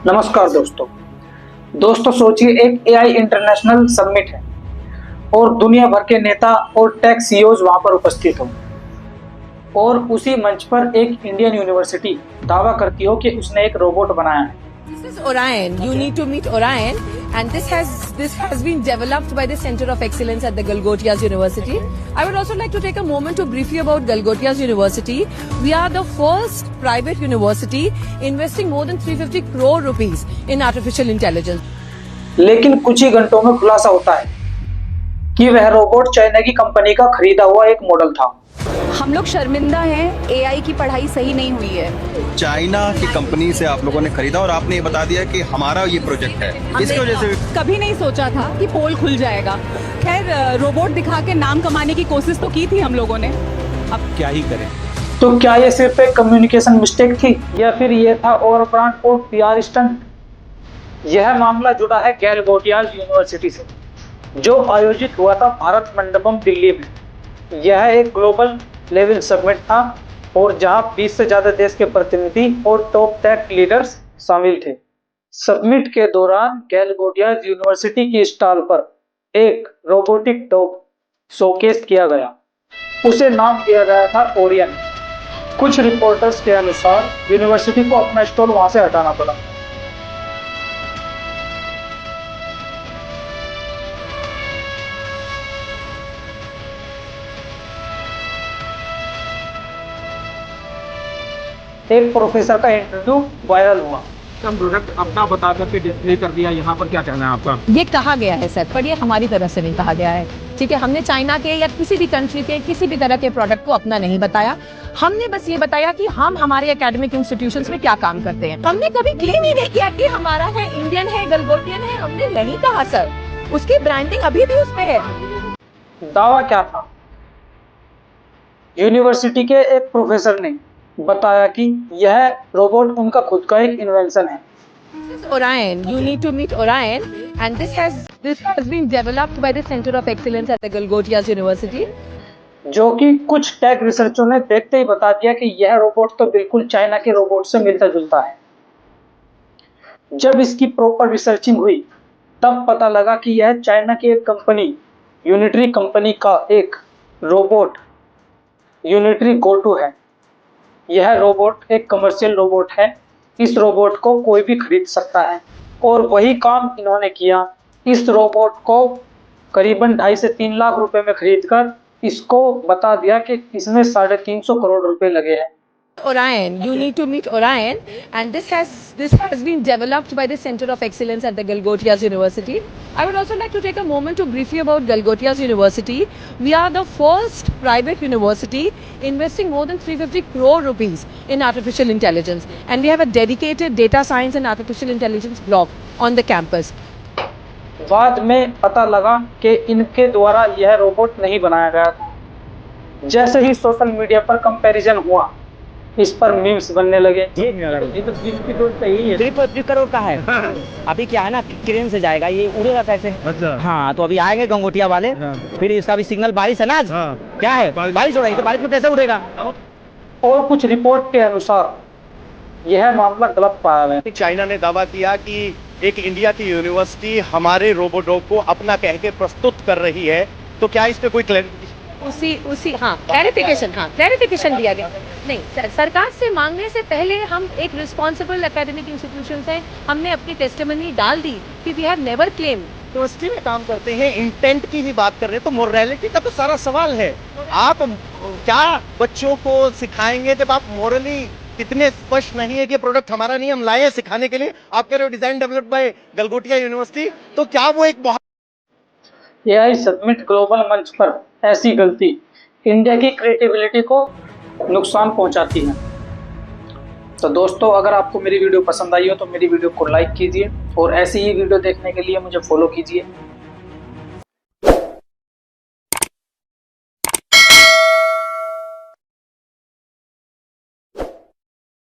नमस्कार दोस्तों सोचिए एक एआई इंटरनेशनल समिट है और दुनिया भर के नेता और टेक सीईओज वहां पर उपस्थित हो और उसी मंच पर एक इंडियन यूनिवर्सिटी दावा करती हो कि उसने एक रोबोट बनाया है। This is Orion. You need to meet Orion, and this has been developed by the Center of Excellence at the Galgotias University. I would also like to take a moment to brief you about Galgotias University. We are the first private university investing more than 350 crore rupees in artificial intelligence. लेकिन कुछ ही घंटों में खुलासा होता है कि वह robot China की कंपनी का खरीदा हुआ एक मॉडल था। हम लोग शर्मिंदा हैं, एआई की पढ़ाई सही नहीं हुई है। चाइना की कंपनी से आप लोगों ने खरीदा और आपने ये बता दिया कि हमारा ये प्रोजेक्ट है, इसकी वजह से कभी नहीं सोचा था कि पोल खुल जाएगा। खैर, रोबोट दिखा के नाम कमाने की कोशिश तो की थी हम लोगों ने, अब क्या ही करें। तो क्या ये सिर्फ एक कम्युनिकेशन मिस्टेक थी या फिर ये था ओवर ब्रांड और पीआर स्टंट? यह मामला जुड़ा है गैलगोटियास यूनिवर्सिटी से, जो आयोजित हुआ था भारत मंडपम दिल्ली में। यह एक ग्लोबल लेवल समिट था और जहां 20 से ज्यादा देश के प्रतिनिधि और टॉप टेक लीडर्स शामिल थे। समिट के दौरान गैलगोटियास यूनिवर्सिटी की स्टॉल पर एक रोबोटिक डॉग शोकेस किया गया। उसे नाम दिया गया था ओरियन। कुछ रिपोर्टर्स के अनुसार यूनिवर्सिटी को अपना स्टॉल वहां से हटाना पड़ा। एक प्रोफेसर का इंटरव्यू वायरल हुआ। हम प्रोडक्ट अपना बता करके डिस्प्ले कर दिया। यहाँ पर क्या कहना है आपका? ये कहा गया है सर, पर ये हमारी तरफ से नहीं कहा गया है। ठीक है, हमने चाइना के या किसी भी कंट्री के किसी भी तरह के प्रोडक्ट को अपना नहीं बताया। हमने बस ये बताया कि हम हमारे एकेडमिक इंस्टीट्यूशंस में क्या काम करते हैं। हमने कभी क्लेम ही नहीं किया कि हमारा है, इंडियन है, गलगोटियन है। हमने नहीं कहा सर, उसकी ब्रांडिंग अभी भी उसमें है। दावा क्या था? यूनिवर्सिटी के एक प्रोफेसर ने बताया कि यह रोबोट उनका खुद का एक इन्वेंशन है। Orion, you need to meet Orion, and this has been developed by the Center of Excellence at the Galgotias University. जो कि कुछ टेक रिसर्चरों ने देखते ही बता दिया कि यह रोबोट तो बिल्कुल चाइना के रोबोट से मिलता जुलता है। जब इसकी प्रॉपर रिसर्चिंग हुई तब पता लगा कि यह चाइना की एक कंपनी यूनिटरी कंपनी का एक रोबोट यूनिटरी गोटू है। यह रोबोट एक कमर्शियल रोबोट है। इस रोबोट को कोई भी खरीद सकता है और वही काम इन्होंने किया। इस रोबोट को करीबन 2.5 से 3 लाख रुपए में खरीदकर इसको बता दिया कि इसमें 350 करोड़ रुपए लगे हैं। Orion, you need to meet Orion, and this has been developed by the Center of Excellence at the Galgotias University. I would also like to take a moment to brief you about Galgotias University. We are the first private university investing more than 350 crore rupees in artificial intelligence, and we have a dedicated data science and artificial intelligence block on the campus. बाद में पता लगा कि इनके द्वारा यह robot नहीं बनाया गया था। जैसे ही सोशल मीडिया पर कंपैरिजन हुआ, इस पर मीम्स बनने लगे। ये तो 350 करोड़ का है। अभी क्या है ना, क्रेन से जाएगा, ये उड़ेगा कैसे? अच्छा। हाँ, तो अभी आएंगे गंगोटिया वाले। हाँ। फिर इसका भी सिग्नल बारिश है ना आज। हाँ। क्या है, बारिश हो रही है, तो बारिश में कैसे उड़ेगा? और कुछ रिपोर्ट के अनुसार यह मामला गलत पाया गया। चाइना ने दावा किया कि एक इंडिया की यूनिवर्सिटी हमारे रोबोडॉग को अपना कह के प्रस्तुत कर रही है, तो क्या इस पे कोई क्लैरिफिकेशन दिया गया। नहीं, सरकार से मांगने से पहले हम एक रिस्पॉन्सिबल एकेडमिक इंस्टीट्यूशन हैं, हमने अपनी टेस्टिमनी डाल दी कि we have never claim. University में काम करते हैं, इंटेंट की ही बात कर रहे हैं, तो मोरालिटी का तो सारा सवाल है। आप क्या बच्चों को सिखाएंगे जब आप मोरली इतने स्पष्ट नहीं है कि प्रोडक्ट हमारा नहीं, हम लाए हैं सिखाने के लिए। आप कह रहे हो design developed by Galgotia university, तो क्या वो एक बहुत एआई समिट ग्लोबल मंच पर ऐसी गलती इंडिया की क्रिएटिविटी को नुकसान पहुंचाती है। तो दोस्तों, अगर आपको मेरी वीडियो पसंद आई हो तो मेरी वीडियो को लाइक कीजिए और ऐसी ही वीडियो देखने के लिए मुझे फॉलो कीजिए।